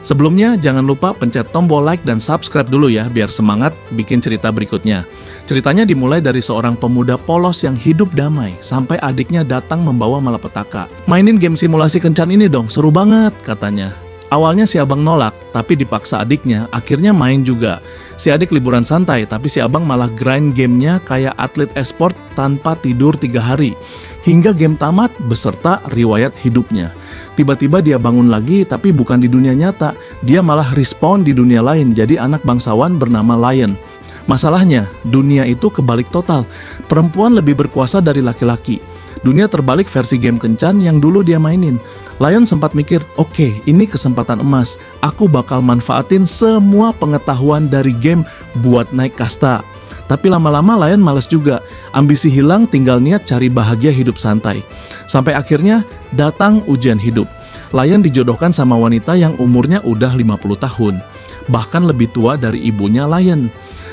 Sebelumnya, jangan lupa pencet tombol like dan subscribe dulu ya, biar semangat bikin cerita berikutnya. Ceritanya dimulai dari seorang pemuda polos yang hidup damai, sampai adiknya datang membawa malapetaka. "Mainin game simulasi kencan ini dong, seru banget," katanya. Awalnya si abang nolak, tapi dipaksa adiknya, akhirnya main juga. Si adik liburan santai, tapi si abang malah grind gamenya kayak atlet e-sport tanpa tidur 3 hari. Hingga game tamat beserta riwayat hidupnya. Tiba-tiba dia bangun lagi, tapi bukan di dunia nyata. Dia malah respawn di dunia lain, jadi anak bangsawan bernama Lion. Masalahnya, dunia itu kebalik total. Perempuan lebih berkuasa dari laki-laki. Dunia terbalik versi game kencan yang dulu dia mainin. Lion sempat mikir, oke, ini kesempatan emas. Aku bakal manfaatin semua pengetahuan dari game buat naik kasta. Tapi lama-lama Lion males juga. Ambisi hilang, tinggal niat cari bahagia hidup santai. Sampai akhirnya datang ujian hidup. Lion dijodohkan sama wanita yang umurnya udah 50 tahun. Bahkan lebih tua dari ibunya Lion.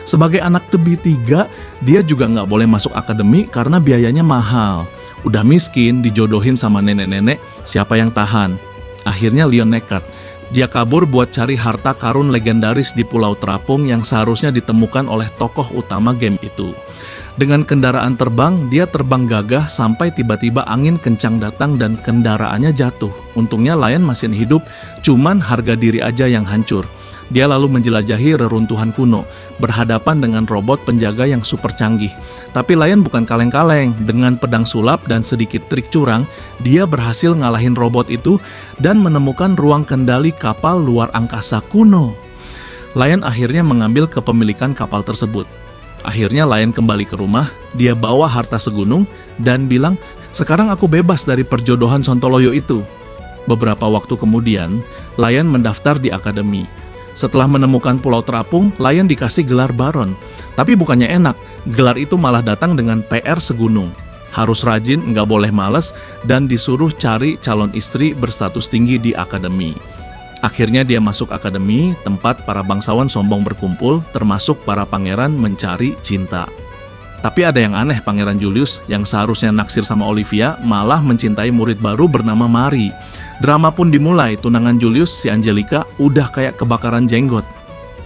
Sebagai anak tebi 3, dia juga nggak boleh masuk akademi karena biayanya mahal. Udah miskin, dijodohin sama nenek-nenek, siapa yang tahan? Akhirnya Lion nekat. Dia kabur buat cari harta karun legendaris di Pulau Terapung yang seharusnya ditemukan oleh tokoh utama game itu. Dengan kendaraan terbang, dia terbang gagah sampai tiba-tiba angin kencang datang dan kendaraannya jatuh. Untungnya Lion masih hidup, cuman harga diri aja yang hancur. Dia lalu menjelajahi reruntuhan kuno, berhadapan dengan robot penjaga yang super canggih. Tapi Lion bukan kaleng-kaleng, dengan pedang sulap dan sedikit trik curang, dia berhasil ngalahin robot itu dan menemukan ruang kendali kapal luar angkasa kuno. Lion akhirnya mengambil kepemilikan kapal tersebut. Akhirnya Lion kembali ke rumah, dia bawa harta segunung dan bilang, "Sekarang aku bebas dari perjodohan Sontoloyo itu." Beberapa waktu kemudian, Lion mendaftar di akademi. Setelah menemukan Pulau Terapung, Lion dikasih gelar Baron. Tapi bukannya enak, gelar itu malah datang dengan PR segunung. Harus rajin, nggak boleh males, dan disuruh cari calon istri berstatus tinggi di akademi. Akhirnya dia masuk akademi, tempat para bangsawan sombong berkumpul, termasuk para pangeran mencari cinta. Tapi ada yang aneh, Pangeran Julius yang seharusnya naksir sama Olivia malah mencintai murid baru bernama Mari. Drama pun dimulai, tunangan Julius, si Angelica, udah kayak kebakaran jenggot.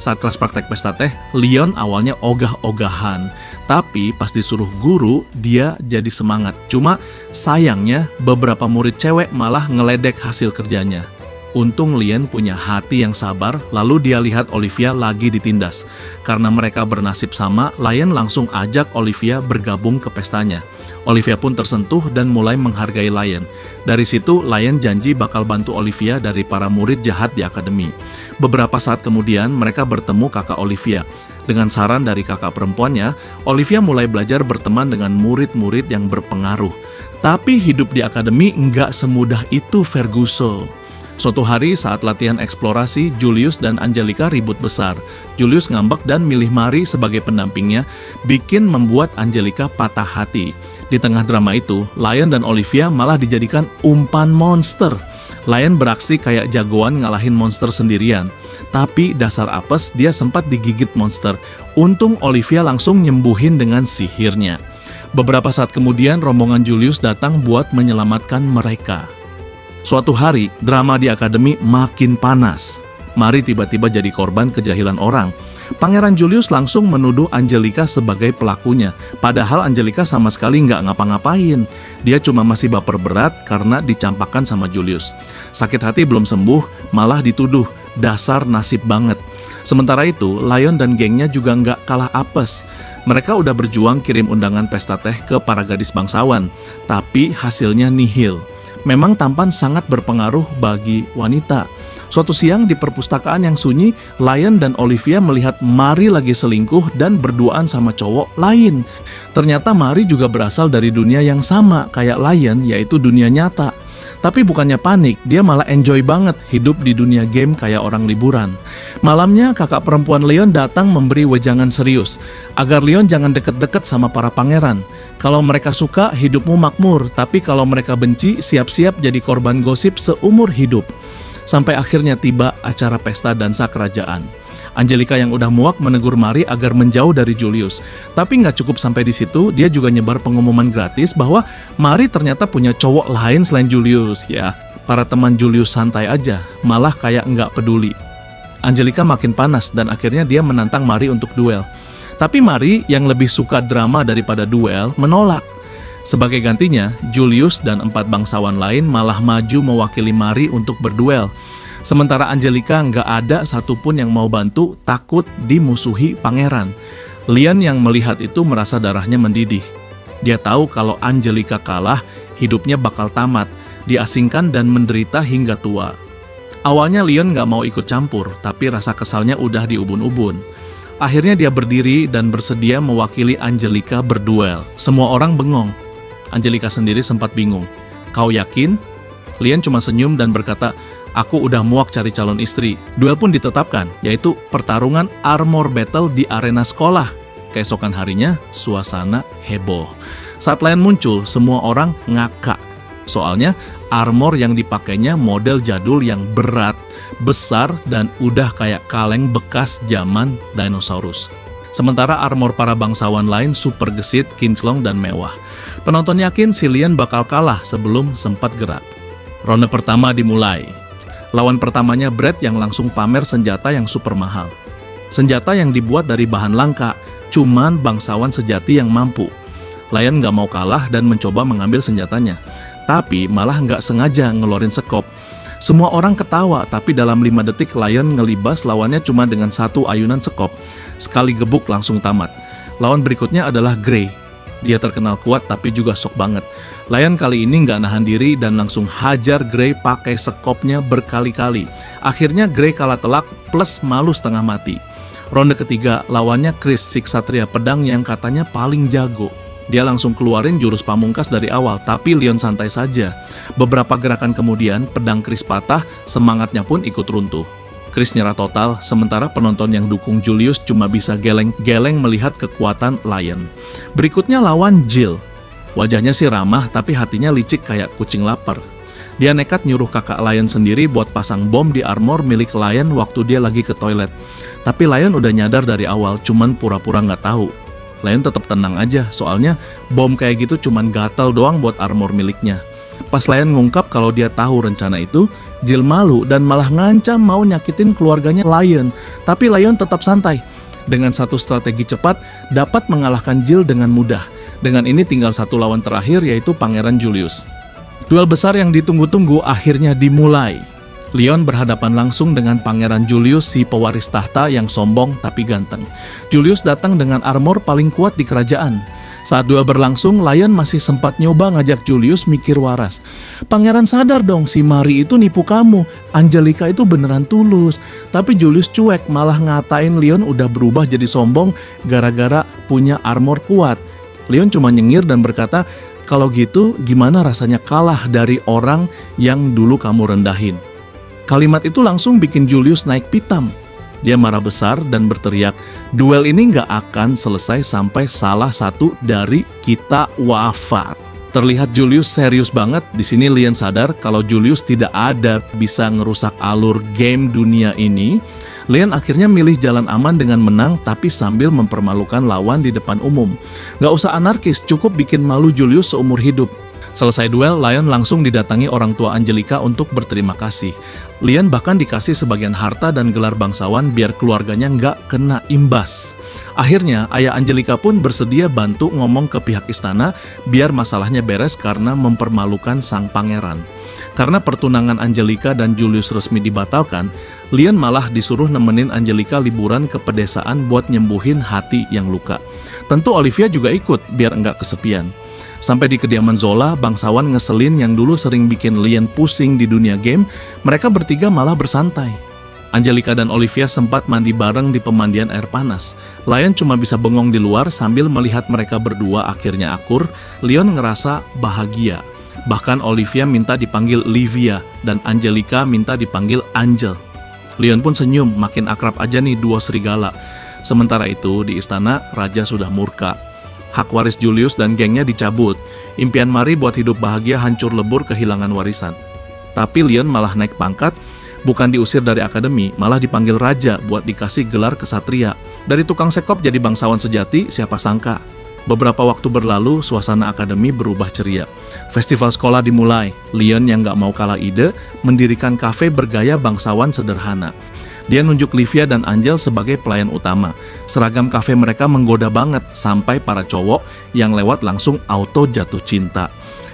Saat kelas praktek pesta teh, Leon awalnya ogah-ogahan. Tapi pas disuruh guru, dia jadi semangat. Cuma sayangnya beberapa murid cewek malah ngeledek hasil kerjanya. Untung Leon punya hati yang sabar, lalu dia lihat Olivia lagi ditindas. Karena mereka bernasib sama, Leon langsung ajak Olivia bergabung ke pestanya. Olivia pun tersentuh dan mulai menghargai Leon. Dari situ, Leon janji bakal bantu Olivia dari para murid jahat di akademi. Beberapa saat kemudian, mereka bertemu kakak Olivia. Dengan saran dari kakak perempuannya, Olivia mulai belajar berteman dengan murid-murid yang berpengaruh. Tapi hidup di akademi nggak semudah itu, Ferguson. Suatu hari saat latihan eksplorasi, Julius dan Angelica ribut besar. Julius ngambek dan milih Mari sebagai pendampingnya, bikin membuat Angelica patah hati. Di tengah drama itu, Lion dan Olivia malah dijadikan umpan monster. Lion beraksi kayak jagoan ngalahin monster sendirian. Tapi dasar apes, dia sempat digigit monster. Untung Olivia langsung nyembuhin dengan sihirnya. Beberapa saat kemudian, rombongan Julius datang buat menyelamatkan mereka. Suatu hari, drama di akademi makin panas. Mari tiba-tiba jadi korban kejahilan orang. Pangeran Julius langsung menuduh Angelica sebagai pelakunya. Padahal Angelica sama sekali nggak ngapa-ngapain. Dia cuma masih baper berat karena dicampakkan sama Julius. Sakit hati belum sembuh, malah dituduh. Dasar nasib banget. Sementara itu, Lion dan gengnya juga nggak kalah apes. Mereka udah berjuang kirim undangan pesta teh ke para gadis bangsawan. Tapi hasilnya nihil. Memang tampan sangat berpengaruh bagi wanita. Suatu siang di perpustakaan yang sunyi, Lion dan Olivia melihat Mari lagi selingkuh dan berduaan sama cowok lain. Ternyata Mari juga berasal dari dunia yang sama kayak Lion, yaitu dunia nyata. Tapi bukannya panik, dia malah enjoy banget hidup di dunia game kayak orang liburan. Malamnya kakak perempuan Leon datang memberi wejangan serius, agar Leon jangan deket-deket sama para pangeran. Kalau mereka suka, hidupmu makmur, tapi kalau mereka benci, siap-siap jadi korban gosip seumur hidup. Sampai akhirnya tiba acara pesta dansa kerajaan. Angelica yang udah muak menegur Mari agar menjauh dari Julius. Tapi nggak cukup sampai di situ, dia juga nyebar pengumuman gratis bahwa Mari ternyata punya cowok lain selain Julius. Ya, Para teman Julius santai aja, malah kayak nggak peduli. Angelica makin panas dan akhirnya dia menantang Mari untuk duel. Tapi Mari yang lebih suka drama daripada duel menolak. Sebagai gantinya, Julius dan 4 bangsawan lain malah maju mewakili Mari untuk berduel. Sementara Angelica nggak ada satupun yang mau bantu, takut dimusuhi pangeran. Lyon yang melihat itu merasa darahnya mendidih. Dia tahu kalau Angelica kalah, hidupnya bakal tamat, diasingkan dan menderita hingga tua. Awalnya Lyon nggak mau ikut campur, tapi rasa kesalnya udah di ubun-ubun. Akhirnya dia berdiri dan bersedia mewakili Angelica berduel. Semua orang bengong. Angelica sendiri sempat bingung. "Kau yakin?" Lyon cuma senyum dan berkata, "Aku udah muak cari calon istri." Duel pun ditetapkan, yaitu pertarungan armor battle di arena sekolah. Keesokan harinya, suasana heboh. Saat Lyon muncul, semua orang ngakak. Soalnya, armor yang dipakainya model jadul yang berat, besar, dan udah kayak kaleng bekas zaman dinosaurus. Sementara armor para bangsawan lain super gesit, kinclong, dan mewah. Penonton yakin si Lyon bakal kalah sebelum sempat gerak. Ronde pertama dimulai. Lawan pertamanya Brett yang langsung pamer senjata yang super mahal. Senjata yang dibuat dari bahan langka, cuman bangsawan sejati yang mampu. Lyon nggak mau kalah dan mencoba mengambil senjatanya. Tapi malah nggak sengaja ngeluarin sekop. Semua orang ketawa, tapi dalam 5 detik Lyon ngelibas lawannya cuma dengan 1 ayunan sekop. Sekali gebuk langsung tamat. Lawan berikutnya adalah Grey. Dia terkenal kuat tapi juga sok banget. Lyon kali ini nggak nahan diri dan langsung hajar Grey pakai sekopnya berkali-kali. Akhirnya Grey kalah telak plus malu setengah mati. Ronde ketiga lawannya Chris, si ksatria pedang yang katanya paling jago. Dia langsung keluarin jurus pamungkas dari awal, tapi Lyon santai saja. Beberapa gerakan kemudian, pedang Chris patah, semangatnya pun ikut runtuh. Chris nyerah total, sementara penonton yang dukung Julius cuma bisa geleng-geleng melihat kekuatan Lyon. Berikutnya lawan Jill. Wajahnya sih ramah, tapi hatinya licik kayak kucing lapar. Dia nekat nyuruh kakak Lyon sendiri buat pasang bom di armor milik Lyon waktu dia lagi ke toilet. Tapi Lyon udah nyadar dari awal, cuman pura-pura nggak tahu. Lyon tetap tenang aja, soalnya bom kayak gitu cuman gatal doang buat armor miliknya. Pas Lyon ngungkap kalau dia tahu rencana itu, Jill malu dan malah ngancam mau nyakitin keluarganya Lyon. Tapi Lyon tetap santai. Dengan satu strategi cepat, dapat mengalahkan Jill dengan mudah. Dengan ini tinggal 1 lawan terakhir, yaitu Pangeran Julius. Duel besar yang ditunggu-tunggu akhirnya dimulai. Lyon berhadapan langsung dengan Pangeran Julius, si pewaris tahta yang sombong tapi ganteng. Julius datang dengan armor paling kuat di kerajaan. Saat duel berlangsung, Lyon masih sempat nyoba ngajak Julius mikir waras. "Pangeran sadar dong, si Mari itu nipu kamu. Angelica itu beneran tulus." Tapi Julius cuek, malah ngatain Lyon udah berubah jadi sombong gara-gara punya armor kuat. Lyon cuma nyengir dan berkata, "Kalau gitu gimana rasanya kalah dari orang yang dulu kamu rendahin?" Kalimat itu langsung bikin Julius naik pitam. Dia marah besar dan berteriak, "Duel ini nggak akan selesai sampai salah satu dari kita wafat." Terlihat Julius serius banget. Di sini Lyon sadar kalau Julius tidak ada bisa ngerusak alur game dunia ini. Lyon akhirnya milih jalan aman dengan menang tapi sambil mempermalukan lawan di depan umum. Nggak usah anarkis, cukup bikin malu Julius seumur hidup. Selesai duel, Lyon langsung didatangi orang tua Angelica untuk berterima kasih. Lyon bahkan dikasih sebagian harta dan gelar bangsawan biar keluarganya nggak kena imbas. Akhirnya, ayah Angelica pun bersedia bantu ngomong ke pihak istana biar masalahnya beres karena mempermalukan sang pangeran. Karena pertunangan Angelica dan Julius resmi dibatalkan, Lyon malah disuruh nemenin Angelica liburan ke pedesaan buat nyembuhin hati yang luka. Tentu Olivia juga ikut biar nggak kesepian. Sampai di kediaman Zola, bangsawan ngeselin yang dulu sering bikin Lyon pusing di dunia game, mereka bertiga malah bersantai. Angelica dan Olivia sempat mandi bareng di pemandian air panas. Lyon cuma bisa bengong di luar sambil melihat mereka berdua akhirnya akur. Lyon ngerasa bahagia. Bahkan Olivia minta dipanggil Livia dan Angelica minta dipanggil Angel. Lyon pun senyum, makin akrab aja nih dua serigala. Sementara itu di istana, Raja sudah murka. Hak waris Julius dan gengnya dicabut. Impian Mari buat hidup bahagia hancur lebur kehilangan warisan. Tapi Lyon malah naik pangkat, bukan diusir dari akademi, malah dipanggil raja buat dikasih gelar kesatria. Dari tukang sekop jadi bangsawan sejati, siapa sangka. Beberapa waktu berlalu, suasana akademi berubah ceria. Festival sekolah dimulai. Leon yang gak mau kalah ide, mendirikan kafe bergaya bangsawan sederhana. Dia nunjuk Livia dan Angel sebagai pelayan utama. Seragam kafe mereka menggoda banget, sampai para cowok yang lewat langsung auto jatuh cinta.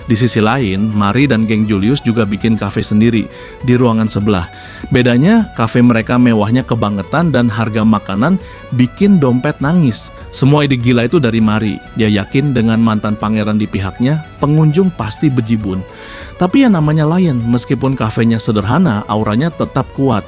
Di sisi lain, Mari dan geng Julius juga bikin kafe sendiri di ruangan sebelah. Bedanya, kafe mereka mewahnya kebangetan dan harga makanan bikin dompet nangis. Semua ide gila itu dari Mari. Dia yakin dengan mantan pangeran di pihaknya, pengunjung pasti bejibun. Tapi yang namanya Lion, meskipun kafenya sederhana, auranya tetap kuat.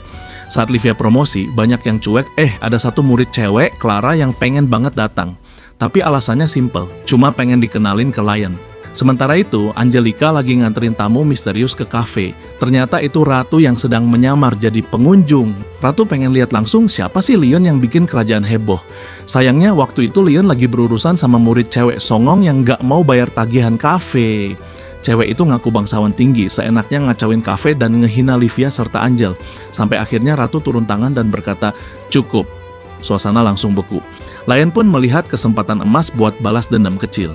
Saat Livia promosi, banyak yang cuek, ada satu murid cewek, Clara, yang pengen banget datang. Tapi alasannya simple, cuma pengen dikenalin ke Lion. Sementara itu, Angelica lagi nganterin tamu misterius ke kafe. Ternyata itu Ratu yang sedang menyamar jadi pengunjung. Ratu pengen lihat langsung siapa sih Leon yang bikin kerajaan heboh. Sayangnya waktu itu Leon lagi berurusan sama murid cewek songong yang gak mau bayar tagihan kafe. Cewek itu ngaku bangsawan tinggi, seenaknya ngacauin kafe dan ngehina Livia serta Angel. Sampai akhirnya Ratu turun tangan dan berkata, "Cukup." Suasana langsung beku. Lion pun melihat kesempatan emas buat balas dendam kecil.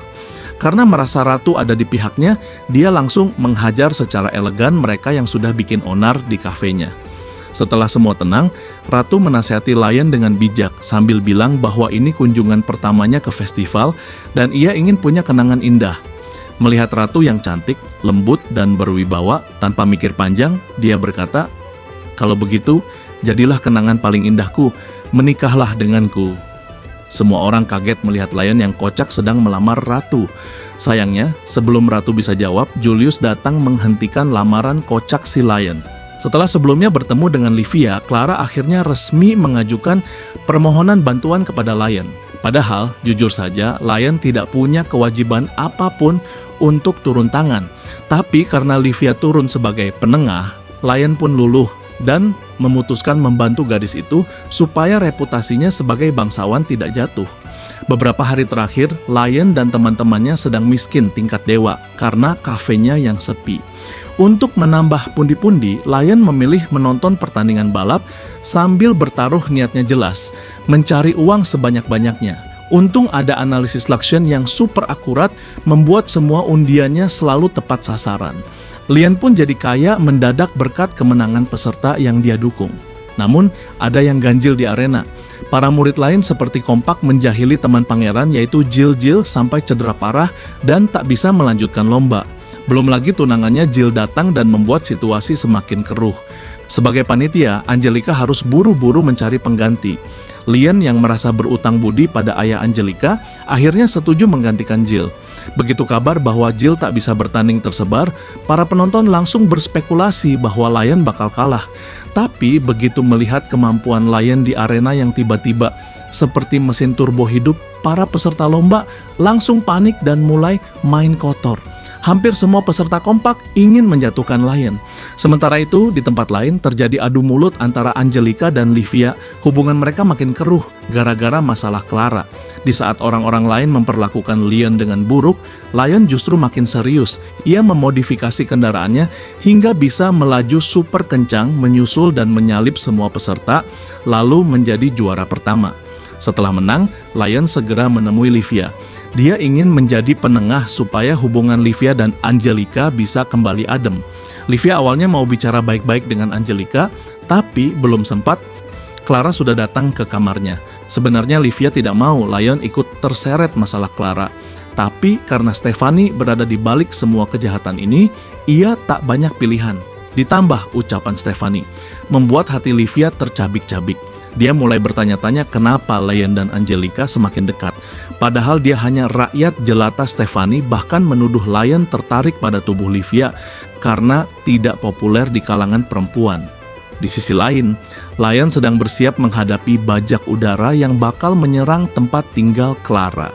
Karena merasa Ratu ada di pihaknya, dia langsung menghajar secara elegan mereka yang sudah bikin onar di kafenya. Setelah semua tenang, Ratu menasihati Lion dengan bijak sambil bilang bahwa ini kunjungan pertamanya ke festival dan ia ingin punya kenangan indah. Melihat Ratu yang cantik, lembut, dan berwibawa, tanpa mikir panjang, dia berkata, "Kalau begitu, jadilah kenangan paling indahku, menikahlah denganku." Semua orang kaget melihat Lion yang kocak sedang melamar Ratu. Sayangnya, sebelum Ratu bisa jawab, Julius datang menghentikan lamaran kocak si Lion. Setelah sebelumnya bertemu dengan Livia, Clara akhirnya resmi mengajukan permohonan bantuan kepada Lion. Padahal, jujur saja, Lion tidak punya kewajiban apapun untuk turun tangan. Tapi karena Livia turun sebagai penengah, Lion pun luluh dan memutuskan membantu gadis itu supaya reputasinya sebagai bangsawan tidak jatuh. Beberapa hari terakhir, Lion dan teman-temannya sedang miskin tingkat dewa karena kafenya yang sepi. Untuk menambah pundi-pundi, Lion memilih menonton pertandingan balap sambil bertaruh niatnya jelas, mencari uang sebanyak-banyaknya. Untung ada analisis Luxion yang super akurat membuat semua undiannya selalu tepat sasaran. Lion pun jadi kaya mendadak berkat kemenangan peserta yang dia dukung. Namun, ada yang ganjil di arena. Para murid lain seperti kompak menjahili teman pangeran yaitu Jill sampai cedera parah dan tak bisa melanjutkan lomba. Belum lagi tunangannya Jill datang dan membuat situasi semakin keruh. Sebagai panitia, Angelica harus buru-buru mencari pengganti. Lion yang merasa berutang budi pada ayah Angelica akhirnya setuju menggantikan Jill. Begitu kabar bahwa Jill tak bisa bertanding tersebar, para penonton langsung berspekulasi bahwa Lion bakal kalah. Tapi begitu melihat kemampuan Lion di arena yang tiba-tiba seperti mesin turbo hidup, para peserta lomba langsung panik dan mulai main kotor. Hampir semua peserta kompak ingin menjatuhkan Lion. Sementara itu, di tempat lain terjadi adu mulut antara Angelica dan Livia. Hubungan mereka makin keruh gara-gara masalah Clara. Di saat orang-orang lain memperlakukan Lion dengan buruk, Lion justru makin serius. Ia memodifikasi kendaraannya hingga bisa melaju super kencang, menyusul dan menyalip semua peserta, lalu menjadi juara pertama. Setelah menang, Lion segera menemui Livia. Dia ingin menjadi penengah supaya hubungan Livia dan Angelica bisa kembali adem. Livia awalnya mau bicara baik-baik dengan Angelica, tapi belum sempat. Clara sudah datang ke kamarnya. Sebenarnya Livia tidak mau Lion ikut terseret masalah Clara. Tapi karena Stefani berada di balik semua kejahatan ini, ia tak banyak pilihan. Ditambah ucapan Stefani, membuat hati Livia tercabik-cabik. Dia mulai bertanya-tanya kenapa Lion dan Angelica semakin dekat. Padahal dia hanya rakyat jelata Stefani, bahkan menuduh Lion tertarik pada tubuh Livia karena tidak populer di kalangan perempuan. Di sisi lain, Lion sedang bersiap menghadapi bajak udara yang bakal menyerang tempat tinggal Clara.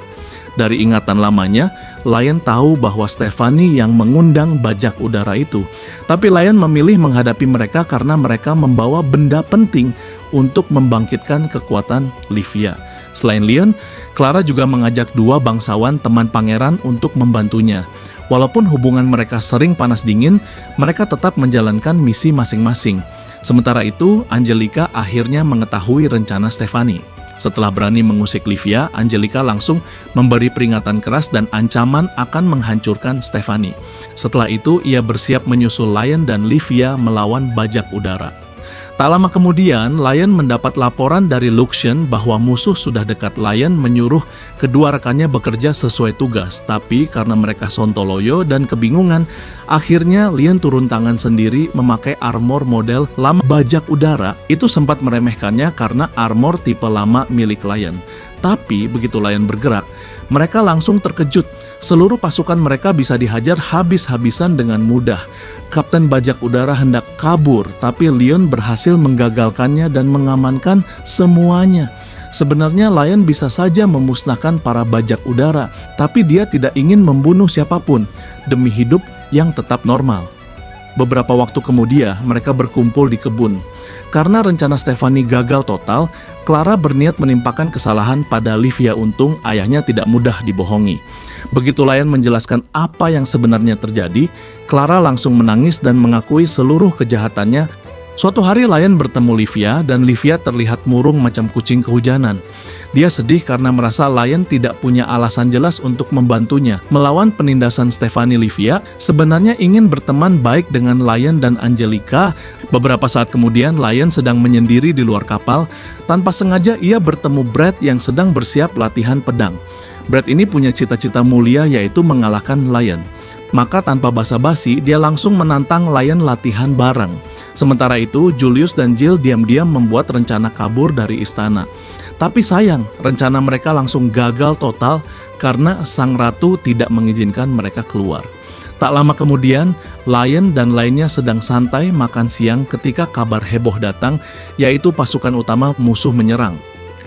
Dari ingatan lamanya, Lion tahu bahwa Stefani yang mengundang bajak udara itu. Tapi Lion memilih menghadapi mereka karena mereka membawa benda penting untuk membangkitkan kekuatan Livia. Selain Lion, Clara juga mengajak dua bangsawan teman pangeran untuk membantunya. Walaupun hubungan mereka sering panas dingin, mereka tetap menjalankan misi masing-masing. Sementara itu, Angelica akhirnya mengetahui rencana Stefani. Setelah berani mengusik Livia, Angelica langsung memberi peringatan keras dan ancaman akan menghancurkan Stephanie. Setelah itu, ia bersiap menyusul Lion dan Livia melawan bajak udara. Tak lama kemudian, Lion mendapat laporan dari Luxian bahwa musuh sudah dekat. Lion menyuruh kedua rekannya bekerja sesuai tugas, tapi karena mereka sontoloyo dan kebingungan, akhirnya Lion turun tangan sendiri memakai armor model lama bajak udara. Itu sempat meremehkannya karena armor tipe lama milik Lion. Tapi begitu Lion bergerak, mereka langsung terkejut. Seluruh pasukan mereka bisa dihajar habis-habisan dengan mudah. Kapten bajak udara hendak kabur, tapi Lion berhasil menggagalkannya dan mengamankan semuanya. Sebenarnya Lion bisa saja memusnahkan para bajak udara, tapi dia tidak ingin membunuh siapapun demi hidup yang tetap normal. Beberapa waktu kemudian, mereka berkumpul di kebun. Karena rencana Stephanie gagal total, Clara berniat menimpakan kesalahan pada Livia. Untung ayahnya tidak mudah dibohongi. Begitu Lion menjelaskan apa yang sebenarnya terjadi, Clara langsung menangis dan mengakui seluruh kejahatannya. Suatu hari Lion bertemu Livia dan Livia terlihat murung macam kucing kehujanan. Dia sedih karena merasa Lion tidak punya alasan jelas untuk membantunya. Melawan penindasan Stephanie, Livia sebenarnya ingin berteman baik dengan Lion dan Angelica. Beberapa saat kemudian Lion sedang menyendiri di luar kapal. Tanpa sengaja ia bertemu Brad yang sedang bersiap latihan pedang. Brad ini punya cita-cita mulia, yaitu mengalahkan Lion. Maka tanpa basa-basi dia langsung menantang Lion latihan bareng. Sementara itu Julius dan Jill diam-diam membuat rencana kabur dari istana. Tapi sayang, rencana mereka langsung gagal total karena sang ratu tidak mengizinkan mereka keluar. Tak lama kemudian, Lion dan lainnya sedang santai makan siang ketika kabar heboh datang, yaitu pasukan utama musuh menyerang.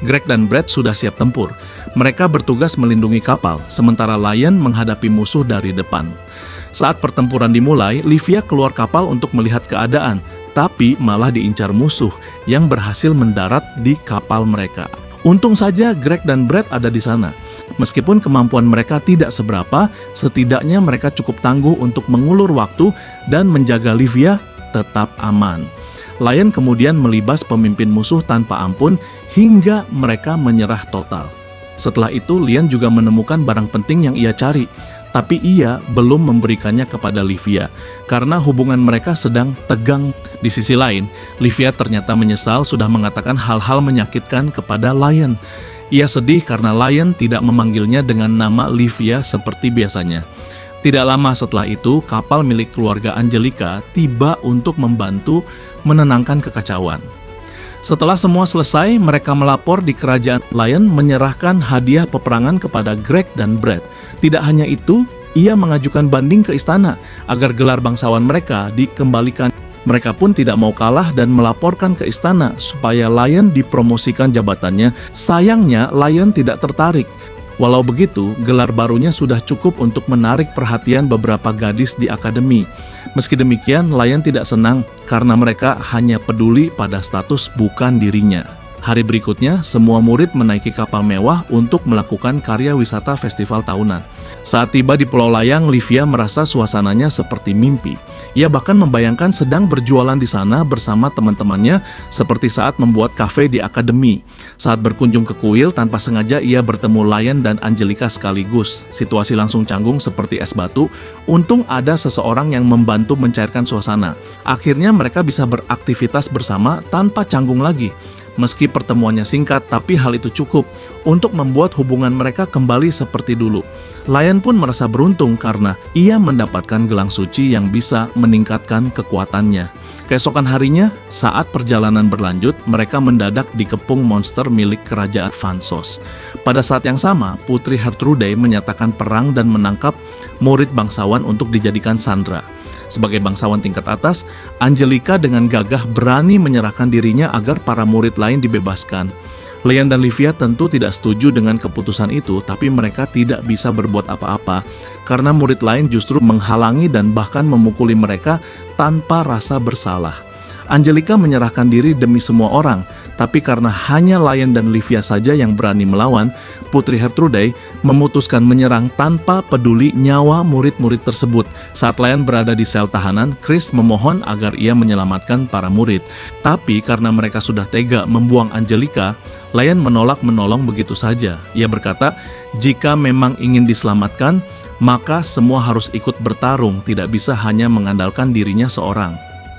Greg dan Brad sudah siap tempur. Mereka bertugas melindungi kapal, sementara Lion menghadapi musuh dari depan. Saat pertempuran dimulai, Livia keluar kapal untuk melihat keadaan, tapi malah diincar musuh yang berhasil mendarat di kapal mereka. Untung saja Greg dan Brad ada di sana. Meskipun kemampuan mereka tidak seberapa, setidaknya mereka cukup tangguh untuk mengulur waktu dan menjaga Livia tetap aman. Lion kemudian melibas pemimpin musuh tanpa ampun hingga mereka menyerah total. Setelah itu, Lion juga menemukan barang penting yang ia cari, tapi ia belum memberikannya kepada Livia karena hubungan mereka sedang tegang. Di sisi lain, Livia ternyata menyesal sudah mengatakan hal-hal menyakitkan kepada Lion. Ia sedih karena Lion tidak memanggilnya dengan nama Livia seperti biasanya. Tidak lama setelah itu, kapal milik keluarga Angelica tiba untuk membantu menenangkan kekacauan. Setelah semua selesai, mereka melapor di kerajaan. Lion menyerahkan hadiah peperangan kepada Greg dan Brad. Tidak hanya itu, ia mengajukan banding ke istana agar gelar bangsawan mereka dikembalikan. Mereka pun tidak mau kalah dan melaporkan ke istana supaya Lion dipromosikan jabatannya. Sayangnya, Lion tidak tertarik. Walau begitu, gelar barunya sudah cukup untuk menarik perhatian beberapa gadis di akademi. Meski demikian, Lion tidak senang karena mereka hanya peduli pada status bukan dirinya. Hari berikutnya, semua murid menaiki kapal mewah untuk melakukan karya wisata festival tahunan. Saat tiba di Pulau Layang, Livia merasa suasananya seperti mimpi. Ia bahkan membayangkan sedang berjualan di sana bersama teman-temannya seperti saat membuat kafe di akademi. Saat berkunjung ke kuil, tanpa sengaja ia bertemu Lion dan Angelica sekaligus. Situasi langsung canggung seperti es batu. Untung ada seseorang yang membantu mencairkan suasana. Akhirnya mereka bisa beraktivitas bersama tanpa canggung lagi. Meski pertemuannya singkat, tapi hal itu cukup untuk membuat hubungan mereka kembali seperti dulu. Lion pun merasa beruntung karena ia mendapatkan gelang suci yang bisa meningkatkan kekuatannya. Keesokan harinya, saat perjalanan berlanjut, mereka mendadak dikepung monster milik kerajaan Vansos. Pada saat yang sama, Putri Hertrude menyatakan perang dan menangkap murid bangsawan untuk dijadikan sandera. Sebagai bangsawan tingkat atas, Angelica dengan gagah berani menyerahkan dirinya agar para murid lain dibebaskan. Lion dan Livia tentu tidak setuju dengan keputusan itu, tapi mereka tidak bisa berbuat apa-apa karena murid lain justru menghalangi dan bahkan memukuli mereka tanpa rasa bersalah. Angelica menyerahkan diri demi semua orang, tapi karena hanya Lion dan Livia saja yang berani melawan, Putri Gertrude memutuskan menyerang tanpa peduli nyawa murid-murid tersebut. Saat Lion berada di sel tahanan, Chris memohon agar ia menyelamatkan para murid. Tapi karena mereka sudah tega membuang Angelica, Lion menolak menolong begitu saja. Ia berkata, jika memang ingin diselamatkan, maka semua harus ikut bertarung, tidak bisa hanya mengandalkan dirinya seorang.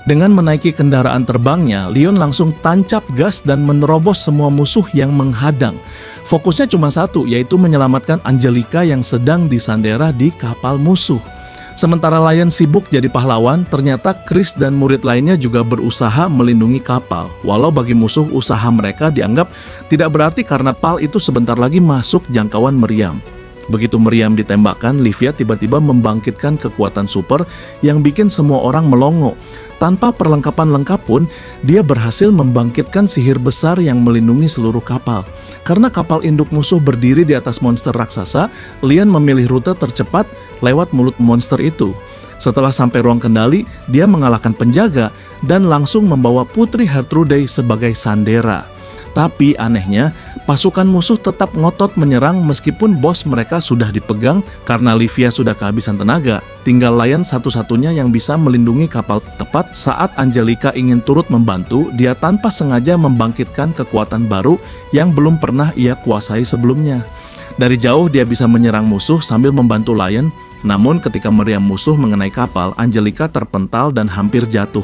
Dengan menaiki kendaraan terbangnya, Leon langsung tancap gas dan menerobos semua musuh yang menghadang. Fokusnya cuma satu, yaitu menyelamatkan Angelica yang sedang disandera di kapal musuh. Sementara Lion sibuk jadi pahlawan, ternyata Chris dan murid lainnya juga berusaha melindungi kapal. Walau bagi musuh usaha mereka dianggap tidak berarti karena PAL itu sebentar lagi masuk jangkauan meriam. Begitu meriam ditembakkan, Livia tiba-tiba membangkitkan kekuatan super yang bikin semua orang melongo. Tanpa perlengkapan lengkap pun, dia berhasil membangkitkan sihir besar yang melindungi seluruh kapal. Karena kapal induk musuh berdiri di atas monster raksasa, Lion memilih rute tercepat lewat mulut monster itu. Setelah sampai ruang kendali, dia mengalahkan penjaga dan langsung membawa Putri Gertrude sebagai sandera. Tapi anehnya, pasukan musuh tetap ngotot menyerang meskipun bos mereka sudah dipegang karena Livia sudah kehabisan tenaga. Tinggal Lion satu-satunya yang bisa melindungi kapal. Tepat saat Angelica ingin turut membantu, dia tanpa sengaja membangkitkan kekuatan baru yang belum pernah ia kuasai sebelumnya. Dari jauh dia bisa menyerang musuh sambil membantu Lion. Namun ketika meriam musuh mengenai kapal, Angelica terpental dan hampir jatuh.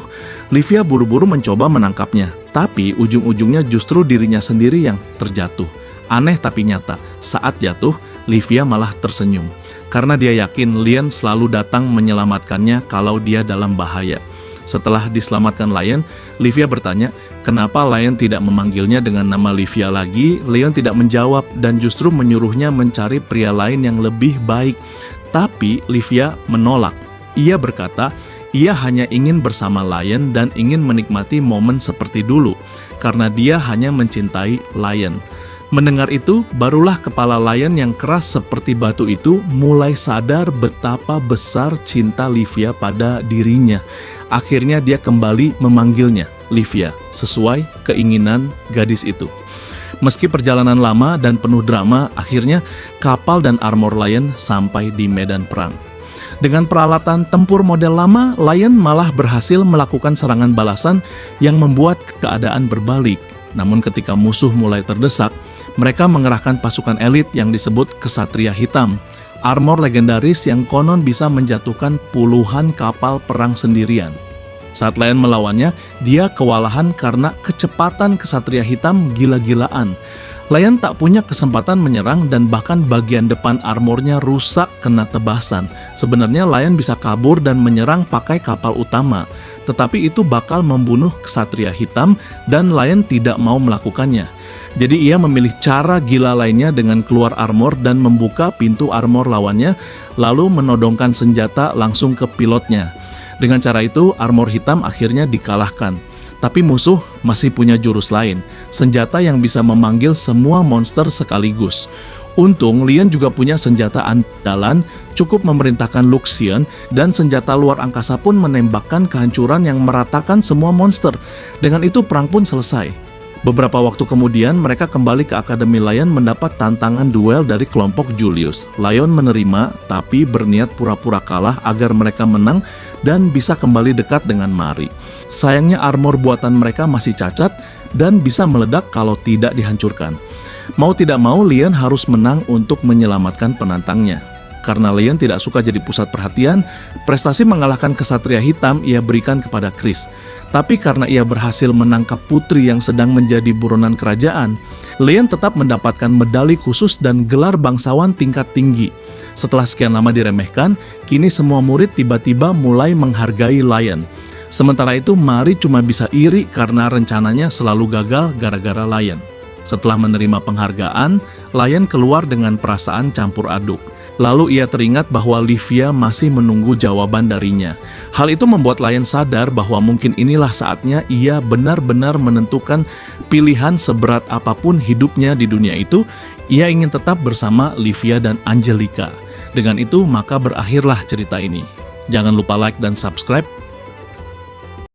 Livia buru-buru mencoba menangkapnya, tapi ujung-ujungnya justru dirinya sendiri yang terjatuh. Aneh tapi nyata, saat jatuh, Livia malah tersenyum. Karena dia yakin Lion selalu datang menyelamatkannya kalau dia dalam bahaya. Setelah diselamatkan Lion, Livia bertanya, kenapa Lion tidak memanggilnya dengan nama Livia lagi? Lion tidak menjawab dan justru menyuruhnya mencari pria lain yang lebih baik. Tapi Livia menolak. Ia berkata, ia hanya ingin bersama Lion dan ingin menikmati momen seperti dulu, karena dia hanya mencintai Lion. Mendengar itu, barulah kepala Lion yang keras seperti batu itu mulai sadar betapa besar cinta Livia pada dirinya. Akhirnya dia kembali memanggilnya Livia, sesuai keinginan gadis itu. Meski perjalanan lama dan penuh drama, akhirnya kapal dan armor Lion sampai di medan perang. Dengan peralatan tempur model lama, Lion malah berhasil melakukan serangan balasan yang membuat keadaan berbalik. Namun ketika musuh mulai terdesak, mereka mengerahkan pasukan elit yang disebut Ksatria Hitam, armor legendaris yang konon bisa menjatuhkan puluhan kapal perang sendirian. Saat Lion melawannya, dia kewalahan karena kecepatan Ksatria Hitam gila-gilaan. Lion tak punya kesempatan menyerang dan bahkan bagian depan armornya rusak kena tebasan. Sebenarnya Lion bisa kabur dan menyerang pakai kapal utama, tetapi itu bakal membunuh Ksatria Hitam dan Lion tidak mau melakukannya. Jadi ia memilih cara gila lainnya dengan keluar armor dan membuka pintu armor lawannya, lalu menodongkan senjata langsung ke pilotnya. Dengan cara itu, armor hitam akhirnya dikalahkan. Tapi musuh masih punya jurus lain, senjata yang bisa memanggil semua monster sekaligus. Untung, Lion juga punya senjata andalan, cukup memerintahkan Luxion, dan senjata luar angkasa pun menembakkan kehancuran yang meratakan semua monster. Dengan itu, perang pun selesai. Beberapa waktu kemudian, mereka kembali ke Akademi Lion mendapat tantangan duel dari kelompok Julius. Lion menerima, tapi berniat pura-pura kalah agar mereka menang dan bisa kembali dekat dengan Mari. Sayangnya armor buatan mereka masih cacat dan bisa meledak kalau tidak dihancurkan. Mau tidak mau, Lion harus menang untuk menyelamatkan penantangnya. Karena Lion tidak suka jadi pusat perhatian, prestasi mengalahkan Ksatria Hitam ia berikan kepada Chris. Tapi karena ia berhasil menangkap putri yang sedang menjadi buronan kerajaan, Lion tetap mendapatkan medali khusus dan gelar bangsawan tingkat tinggi. Setelah sekian lama diremehkan, kini semua murid tiba-tiba mulai menghargai Lion. Sementara itu, Mari cuma bisa iri karena rencananya selalu gagal gara-gara Lion. Setelah menerima penghargaan, Lion keluar dengan perasaan campur aduk. Lalu ia teringat bahwa Livia masih menunggu jawaban darinya. Hal itu membuat Lion sadar bahwa mungkin inilah saatnya ia benar-benar menentukan pilihan seberat apapun hidupnya di dunia itu. Ia ingin tetap bersama Livia dan Angelica. Dengan itu, maka berakhirlah cerita ini. Jangan lupa like dan subscribe